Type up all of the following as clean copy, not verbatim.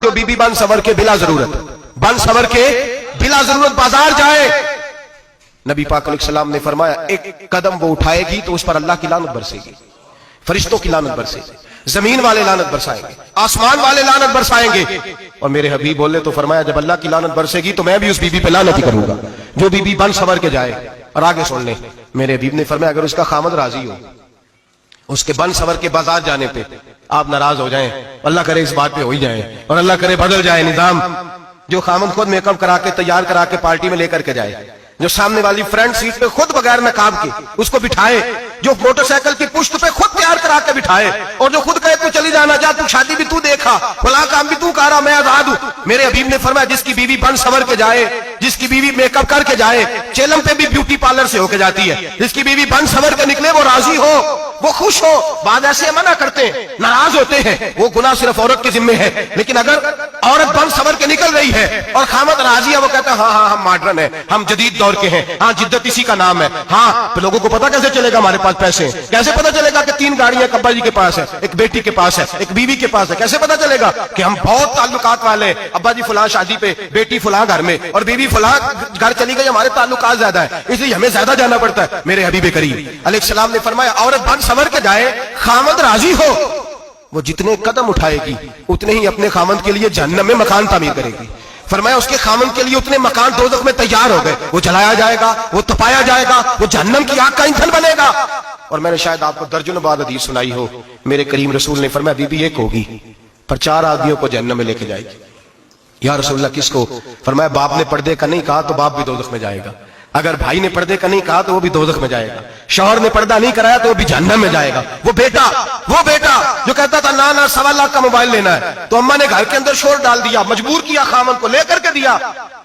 جو be be بن سور کے بلا ضرورت بازار جائے، نبی پاک علیہ السلام نے فرمایا ایک قدم وہ اٹھائے گی تو اس پر اللہ کی لعنت برسے گی، فرشتوں کی لعنت برسے گی، زمین والے لعنت برسائیں گے، آسمان والے لعنت برسائیں گے۔ اور میرے حبیب بولے تو فرمایا جب اللہ کی لعنت برسے گی تو میں بھی اس بی بی پہ لعنت ہی کروں گا جو بی بی بن سور کے جائے۔ اور آگے سن لیں، میرے حبیب نے فرمایا اگر اس کا خامد راضی ہو اس کے بن سور کے بازار جانے پہ، آپ ناراض ہو جائیں، اللہ کرے اس بات پہ ہو ہی جائیں اور اللہ کرے بدل جائے نظام، جو خامد خود میک اپ کرا کے تیار کرا کے پارٹی میں لے کر کے جائے، جو سامنے والی فرنٹ سیٹ پہ خود بغیر نقاب کے اس کو بٹھائے، جو موٹر سائیکل کی پشت پہ خود تیار کرا کے بٹھائے، اور جو خود کہے تو چلی جانا جا، تو شادی بھی تو دیکھا، فلاں کام بھی تو کر رہا، میں آزاد ہوں۔ میرے حبیب نے فرمایا جس کی بیوی بن سور کے جائے، جس کی بیوی میک اپ کر کے جائے، چیلم پہ بھی بیوٹی پارلر سے ہو کے جاتی ہے، جس کی بیوی بن سور کے نکلے وہ راضی ہو، وہ خوش ہو۔ بعض ایسے منع کرتے ہیں، ناراض ہوتے ہیں، وہ گناہ صرف عورت کے ذمہ ہے، لیکن اگر عورت بن سور کے نکل رہی ہے اور خامد راضی ہے، وہ کہتا ہے ہاں ہم ماڈرن ہیں، ہم جدید دور کے ہیں، ہاں جدت اسی کا نام ہے، ہاں تو لوگوں کو پتا کیسے چلے گا ہمارے پاس پیسے ہیں، کیسے پتا چلے گا کہ 3 گاڑیاں ایک ابا جی کے پاس ہے، ایک بیٹی کے پاس ہے، ایک بیوی کے پاس ہے، کیسے پتا چلے گا کہ ہم بہت تعلقات والے، ابا جی فلاں شادی پہ، بیٹی فلاں گھر میں اور بیوی فلاں گھر چلی گئی، ہمارے تعلقات زیادہ ہے اس لیے ہمیں زیادہ جانا پڑتا ہے۔ میرے حبیب کریم علیہ السلام نے فرمایا عورت بن سور کے جائے، خامد راضی ہو، وہ جتنے قدم اٹھائے گی اتنے ہی اپنے خامد کے لیے جہنم میں مکان تعمیر کرے گی۔ فرمایا اس کے خامد کے لیے اتنے مکان دوزخ میں تیار ہو گئے، وہ جلایا جائے گا، وہ تپایا جائے گا، وہ جہنم کی آگ کا ایندھن بنے گا۔ اور میں نے شاید آپ کو درجنوں بعد حدیث سنائی ہو، میرے کریم رسول نے فرمایا بیوی ایک ہوگی پر 4 آدمیوں کو جہنم میں لے کے جائے گی۔ یا رسول اللہ کس کو؟ فرمایا باپ نے پردے کا نہیں کہا تو باپ بھی دوزخ میں جائے گا، اگر بھائی نے پردے کا نہیں کہا تو وہ بھی دوزخ میں جائے گا، شوہر نے پردہ نہیں کرایا تو وہ بھی جہنم میں جائے گا، وہ بیٹا جو کہتا تھا نا 1.25 لاکھ کا موبائل لینا ہے تو اماں نے گھر کے اندر شور ڈال دیا، مجبور کیا خامن کو لے کر کے دیا،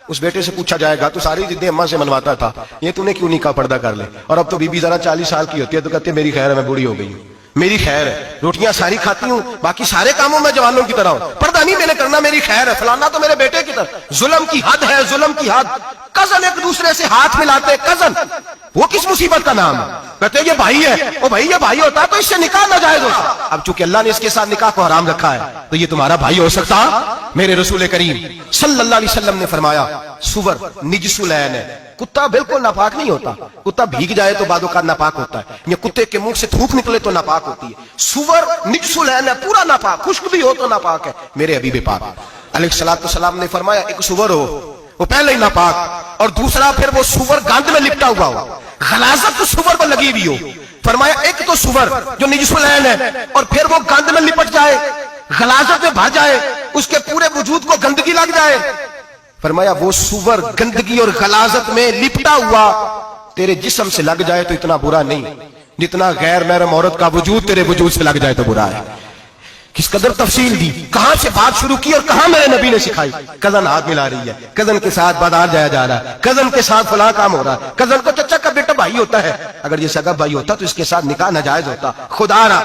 اس بیٹے سے پوچھا جائے گا تو ساری ضدیں اماں سے منواتا تھا، یہ تو نے کیوں نہیں کہا پردہ کر لے؟ اور اب تو بی بی ذرا 40 سال کی ہوتی ہے تو کہتے ہیں میری خیر ہے میں بوڑھی ہو گئی ہوں، میری خیر ہے، روٹیاں ساری کھاتی ہوں، باقی سارے کاموں میں جوانوں کی طرح ہوں، پردہ نہیں میں نے کرنا، میری خیر ہے، فلانا تو میرے بیٹے کی طرح۔ ظلم کی حد ہے، ظلم کی حد۔ کزن ایک دوسرے سے ہاتھ ملاتے، کزن وہ کس مصیبت کا نام ہے؟ کہتے ہیں یہ بھائی ہے، او بھائی یہ بھائی ہوتا تو اس سے نکاح ناجائز ہوتا، اب چونکہ اللہ نے اس کے ساتھ نکاح کو حرام رکھا ہے تو یہ تمہارا بھائی ہو سکتا؟ میرے رسول کریم صلی اللہ علیہ وسلم نے فرمایا سور نجس العین ہے، کتا بالکل ناپاک نہیں ہوتا، کتا بھیگ جائے تو بعد اوقات ناپاک ہوتا ہے، یا کتے کے منہ سے تھوک نکلے تو ناپاک ہوتی ہے، سور نجس العین ہے، پورا ناپاک، خشک بھی ہو تو ناپاک ہے۔ میرے حبیب پاک علیہ السلام نے فرمایا ایک سور ہو وہ پہلے ہی ناپاک، اور دوسرا پھر وہ سور گند میں لپٹا ہوا ہو، غلاظت تو سور پر لگی ہوئی ہو۔ فرمایا ایک تو سور جو نجس العین ہے اور پھر وہ گند میں لپٹ جائے، غلاظت میں بھر جائے، اس کے پورے وجود کو گندگی لگ جائے۔ فرمایا وہ سور گندگی اور غلاظت میں لپٹا ہوا تیرے جسم سے لگ جائے تو اتنا برا نہیں جتنا غیر محرم عورت کا وجود تیرے وجود سے لگ جائے تو برا ہے۔ کس قدر تفصیل دی، کہاں سے بات شروع کی اور کہاں میرے نبی نے سکھائی۔ کزن ہاتھ ملا رہی ہے، کزن کے ساتھ بازار جایا جا رہا ہے، کزن کے ساتھ فلاں کام ہو رہا ہے، کزن کو چچا کا بیٹا بھائی ہوتا ہے، اگر یہ سگا بھائی ہوتا تو اس کے ساتھ نکاح ناجائز ہوتا۔ خدا را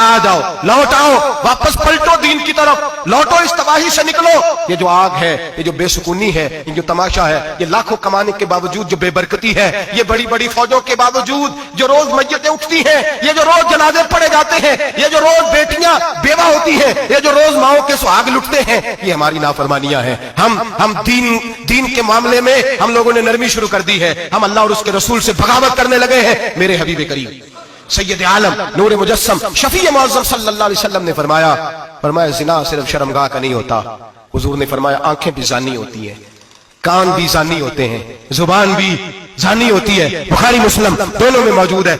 آ جاؤ، لوٹ آؤ، واپس پلٹو دین کی طرف، لوٹو اس تباہی سے نکلو۔ یہ جو آگ ہے، یہ جو بے سکونی ہے، یہ جو تماشا ہے، یہ لاکھوں کمانے کے باوجود جو بے برکتی ہے، یہ بڑی بڑی فوجوں کے باوجود جو روز میتیں اٹھتی ہیں، یہ جو روز جنازے پڑے جاتے ہیں، یہ جو روز بیٹیاں بیوہ ہوتی ہیں، یہ جو روز ماؤں کے سہاگ لٹتے ہیں، یہ ہماری نافرمانیاں ہیں۔ ہم دین کے معاملے میں ہم لوگوں نے نرمی شروع کر دی ہے، ہم اللہ اور اس کے رسول سے بغاوت کرنے لگے ہیں۔ میرے حبیب کریم سید عالم نور مجسم شفیع معظم صلی اللہ علیہ وسلم نے فرمایا زنا صرف شرمگاہ کا نہیں ہوتا، حضور نے فرمایا آنکھیں بھی زانی ہوتی ہیں، کان بھی زانی ہوتے ہیں، زبان بھی زانی ہوتی ہے، بخاری مسلم دونوں میں موجود ہے۔